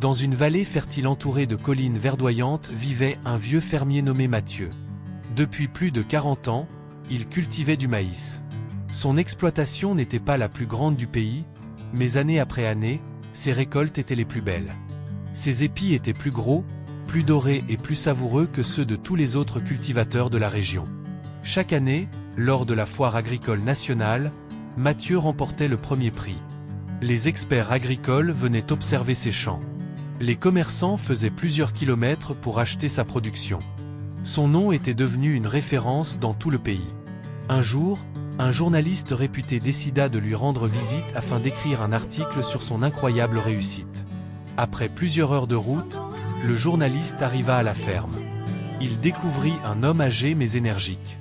Dans une vallée fertile entourée de collines verdoyantes vivait un vieux fermier nommé Mathieu. Depuis plus de 40 ans, il cultivait du maïs. Son exploitation n'était pas la plus grande du pays, mais année après année, ses récoltes étaient les plus belles. Ses épis étaient plus gros, plus dorés et plus savoureux que ceux de tous les autres cultivateurs de la région. Chaque année, lors de la foire agricole nationale, Mathieu remportait le premier prix. Les experts agricoles venaient observer ses champs. Les commerçants faisaient plusieurs kilomètres pour acheter sa production. Son nom était devenu une référence dans tout le pays. Un jour, un journaliste réputé décida de lui rendre visite afin d'écrire un article sur son incroyable réussite. Après plusieurs heures de route, le journaliste arriva à la ferme. Il découvrit un homme âgé mais énergique.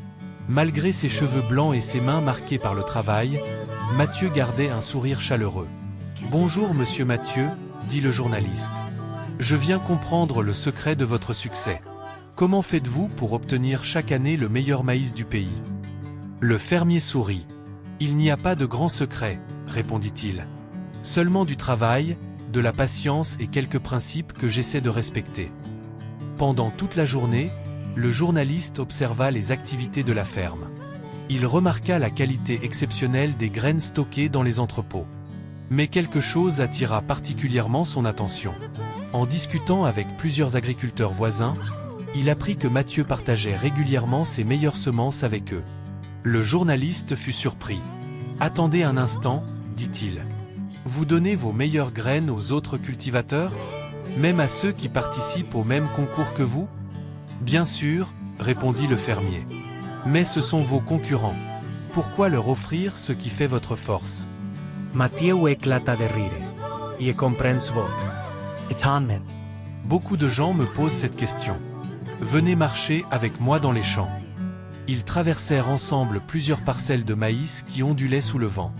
Malgré ses cheveux blancs et ses mains marquées par le travail, Mathieu gardait un sourire chaleureux. « Bonjour monsieur Mathieu », dit le journaliste. « Je viens comprendre le secret de votre succès. Comment faites-vous pour obtenir chaque année le meilleur maïs du pays ?» Le fermier sourit. « Il n'y a pas de grand secret, » répondit-il. « Seulement du travail, de la patience et quelques principes que j'essaie de respecter. » Pendant toute la journée, le journaliste observa les activités de la ferme. Il remarqua la qualité exceptionnelle des graines stockées dans les entrepôts. Mais quelque chose attira particulièrement son attention. En discutant avec plusieurs agriculteurs voisins, il apprit que Mathieu partageait régulièrement ses meilleures semences avec eux. Le journaliste fut surpris. « Attendez un instant, dit-il. Vous donnez vos meilleures graines aux autres cultivateurs, même à ceux qui participent au même concours que vous ? » « Bien sûr, répondit le fermier. Mais ce sont vos concurrents. Pourquoi leur offrir ce qui fait votre force ?» Mathieu éclata de rire. Je comprends votre étonnement. Beaucoup de gens me posent cette question. Venez marcher avec moi dans les champs. Ils traversèrent ensemble plusieurs parcelles de maïs qui ondulaient sous le vent.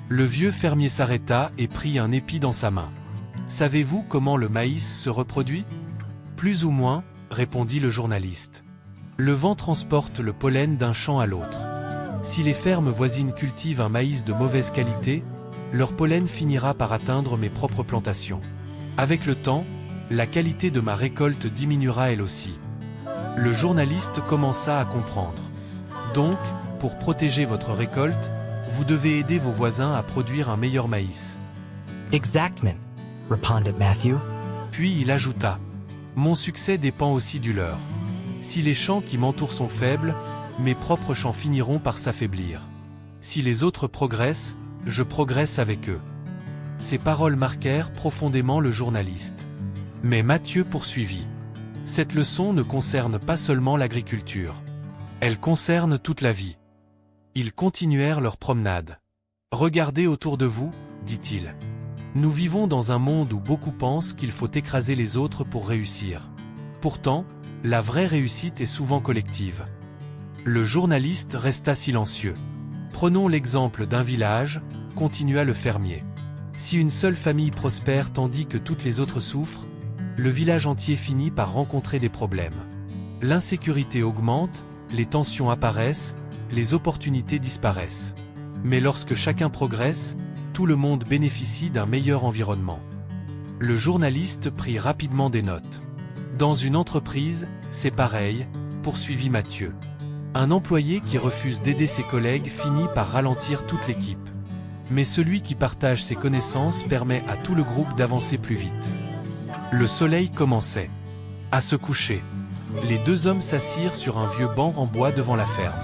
Le vieux fermier s'arrêta et prit un épi dans sa main. « Savez-vous comment le maïs se reproduit ? » « Plus ou moins, » répondit le journaliste. « Le vent transporte le pollen d'un champ à l'autre. Si les fermes voisines cultivent un maïs de mauvaise qualité, leur pollen finira par atteindre mes propres plantations. Avec le temps, la qualité de ma récolte diminuera elle aussi. » Le journaliste commença à comprendre. « Donc, pour protéger votre récolte, vous devez aider vos voisins à produire un meilleur maïs. » « Exactement, » répondit Mathieu. Puis il ajouta. Mon succès dépend aussi du leur. Si les champs qui m'entourent sont faibles, mes propres champs finiront par s'affaiblir. Si les autres progressent, je progresse avec eux. Ces paroles marquèrent profondément le journaliste. Mais Mathieu poursuivit. Cette leçon ne concerne pas seulement l'agriculture. Elle concerne toute la vie. Ils continuèrent leur promenade. Regardez autour de vous, dit-il. Nous vivons dans un monde où beaucoup pensent qu'il faut écraser les autres pour réussir. Pourtant, la vraie réussite est souvent collective. Le journaliste resta silencieux. Prenons l'exemple d'un village, continua le fermier. Si une seule famille prospère tandis que toutes les autres souffrent, le village entier finit par rencontrer des problèmes. L'insécurité augmente, les tensions apparaissent, les opportunités disparaissent. Mais lorsque chacun progresse, tout le monde bénéficie d'un meilleur environnement. Le journaliste prit rapidement des notes. Dans une entreprise, c'est pareil, poursuivit Mathieu. Un employé qui refuse d'aider ses collègues finit par ralentir toute l'équipe. Mais celui qui partage ses connaissances permet à tout le groupe d'avancer plus vite. Le soleil commençait à se coucher. Les deux hommes s'assirent sur un vieux banc en bois devant la ferme.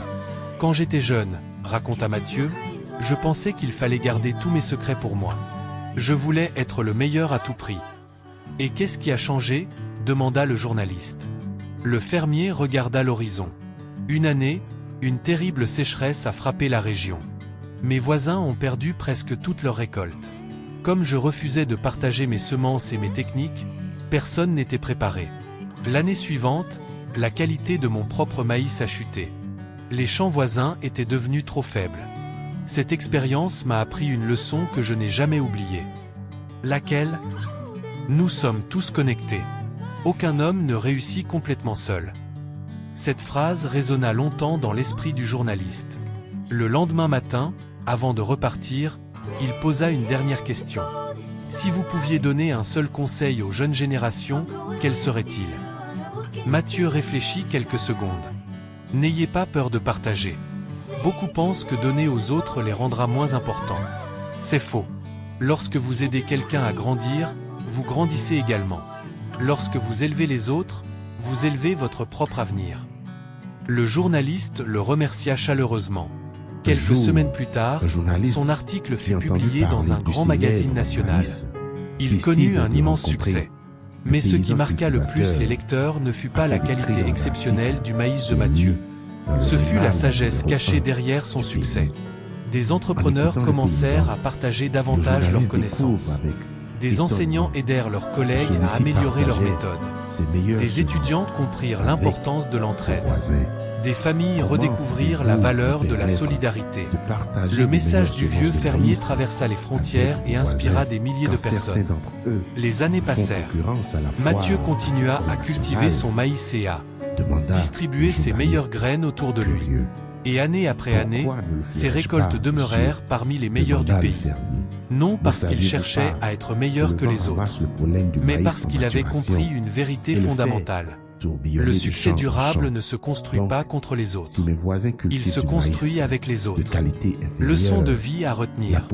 Quand j'étais jeune, raconta Mathieu, je pensais qu'il fallait garder tous mes secrets pour moi. Je voulais être le meilleur à tout prix. Et qu'est-ce qui a changé ? Demanda le journaliste. Le fermier regarda l'horizon. Une année, une terrible sécheresse a frappé la région. Mes voisins ont perdu presque toute leur récolte. Comme je refusais de partager mes semences et mes techniques, personne n'était préparé. L'année suivante, la qualité de mon propre maïs a chuté. Les champs voisins étaient devenus trop faibles. Cette expérience m'a appris une leçon que je n'ai jamais oubliée. Laquelle ? Nous sommes tous connectés. Aucun homme ne réussit complètement seul. Cette phrase résonna longtemps dans l'esprit du journaliste. Le lendemain matin, avant de repartir, il posa une dernière question. Si vous pouviez donner un seul conseil aux jeunes générations, quel serait-il? Mathieu réfléchit quelques secondes. N'ayez pas peur de partager. Beaucoup pensent que donner aux autres les rendra moins importants. C'est faux. Lorsque vous aidez quelqu'un à grandir, vous grandissez également. Lorsque vous élevez les autres, vous élevez votre propre avenir. Le journaliste le remercia chaleureusement. Quelques semaines plus tard, son article fut publié dans un grand magazine national. Il connut un immense succès. Mais ce qui marqua le plus les lecteurs ne fut pas la qualité exceptionnelle du maïs de Mathieu. Ce fut la sagesse cachée derrière son succès. Des entrepreneurs commencèrent à partager davantage leurs connaissances. Des enseignants aidèrent leurs collègues à améliorer leurs méthodes. Des étudiants comprirent l'importance de l'entraide. Des familles redécouvrirent la valeur de la solidarité. Le message du vieux fermier traversa les frontières et inspira des milliers de personnes. Les années passèrent. Mathieu continua à cultiver son maïs et à distribuer ses meilleures graines autour de lui. Et année après année, ses récoltes demeurèrent parmi les meilleures du pays. Non parce qu'il cherchait à être meilleur que les autres, mais parce qu'il avait compris une vérité fondamentale. Le succès durable ne se construit pas contre les autres. Il se construit avec les autres. Leçon de vie à retenir.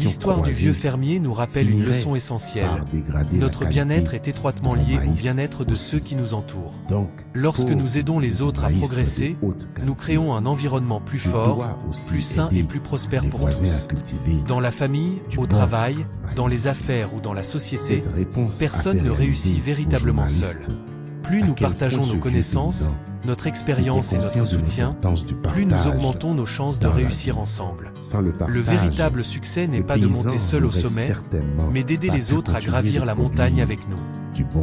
L'histoire du vieux fermier nous rappelle une leçon essentielle. Notre bien-être est étroitement lié au bien-être de ceux qui nous entourent. Lorsque nous aidons les autres à progresser, nous créons un environnement plus fort, plus sain et plus prospère pour tous. Dans la famille, au travail, dans les affaires ou dans la société, personne ne réussit véritablement seul. Plus nous partageons nos connaissances, notre expérience et notre soutien, plus nous augmentons nos chances de réussir ensemble. Le véritable succès n'est pas de monter seul au sommet, mais d'aider les autres à gravir la montagne avec nous.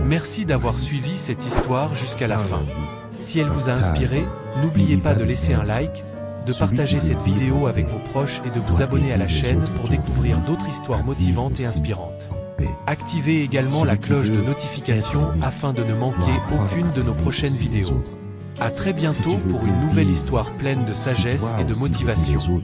Merci d'avoir suivi cette histoire jusqu'à la fin. Si elle vous a inspiré, n'oubliez pas de laisser un like, de partager cette vidéo avec vos proches et de vous abonner à la chaîne pour découvrir d'autres histoires motivantes et inspirantes. Activez également la cloche de notification afin de ne manquer aucune de nos prochaines vidéos. À très bientôt pour une nouvelle histoire pleine de sagesse et de motivation.